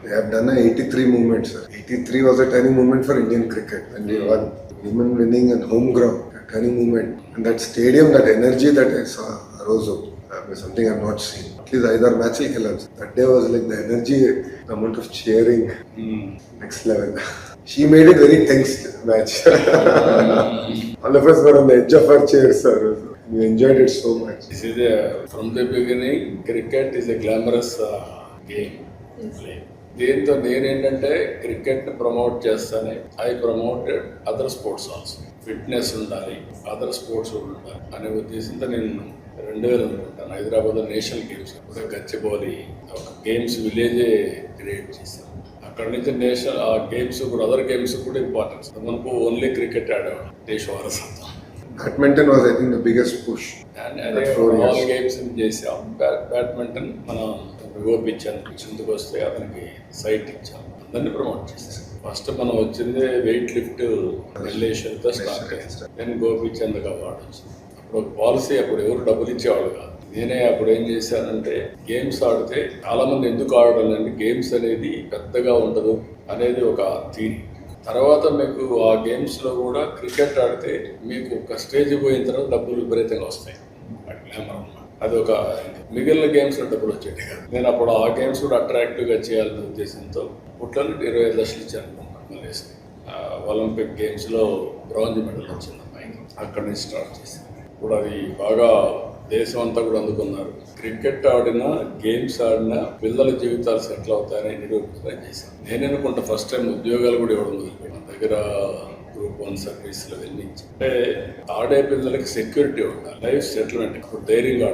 They have done a 83 movement, sir. 83 was a turning moment for Indian cricket. And we won. Women winning on home ground, a turning moment. And that stadium, that energy that I saw, Arozo, something I've not seen. At least either match killers. That day was like the energy, the amount of cheering, next level. She made it very tense match. All of us were on the edge of our chairs, sir. We enjoyed it so much. This is from the beginning, cricket is a glamorous game. దీంతో నేనేంటంటే cricket promote చేస్తానే I promoted other sports also. Fitness ఉండాలి, other sports ఉండాలి అనే ఉద్దేశంతో నేను 2000 అనుకుంటాను హైదరాబాద్లో నేషనల్ గేమ్స్ గచ్చిబౌలి ఒక గేమ్స్ విలేజే క్రియేట్ చేశాను. అక్కడ నుంచి నేషనల్ ఆ గేమ్స్ కూడా అదర్ గేమ్స్ కూడా ఇంపార్టెన్స్. మనకు ఓన్లీ క్రికెట్ ఆడేవాడు దేశ వారసత్వం. Badminton was, I think, the biggest push. అదే ఆల్ గేమ్స్ చేసాం. బ్యాడ్మింటన్ మనం గోపించాను, కిందకు వస్తే అతనికి సైట్ ఇచ్చాం, అందరినీ ప్రమోట్ చేసాం. ఫస్ట్ మనం వచ్చిందే వెయిట్ లిఫ్ట్ రిలేషన్తో స్టార్ట్ అయ్యింది. నేను గోపించేందుకు అవార్డు వచ్చింది. అప్పుడు పాలసీ అప్పుడు ఎవరు డబ్బులు ఇచ్చేవాళ్ళు కాదు. నేనే అప్పుడు ఏం చేశానంటే గేమ్స్ ఆడితే చాలా మంది ఎందుకు ఆడాలంటే గేమ్స్ అనేది పెద్దగా ఉండదు అనేది ఒక థీరీ. తర్వాత మీకు ఆ గేమ్స్లో కూడా క్రికెట్ ఆడితే మీకు ఒక స్టేజ్ పోయిన తర్వాత డబ్బులు విపరీతంగా వస్తాయి. అది ఒక మిగిలిన గేమ్స్లో డబ్బులు వచ్చేది కాదు. నేను అప్పుడు ఆ గేమ్స్ కూడా అట్రాక్టివ్గా చేయాలనే ఉద్దేశంతో పుట్లను 25 లక్షలు ఇచ్చాను మలేసి. ఒలింపిక్ గేమ్స్లో బ్రాంజ్ మెడల్ వచ్చింది అమ్మాయికి. అక్కడి నుంచి స్టార్ట్ చేశాను. ఇప్పుడు అది బాగా దేశం అంతా కూడా అందుకున్నారు. క్రికెట్ ఆడినా గేమ్స్ ఆడినా పిల్లల జీవితాలు సెటిల్ అవుతాయని నిరూపించడం చేశాను. నేను అనుకుంటా ఫస్ట్ టైం ఉద్యోగాలు కూడా ఇవ్వడం మొదలుపెట్టాను. మన దగ్గర గ్రూప్ 1 సర్వీస్లో వెళ్ళించి అంటే ఆడే పిల్లలకి సెక్యూరిటీ ఉండాలి, లైఫ్ సెటిల్మెంట్. ఇప్పుడు ధైర్యంగా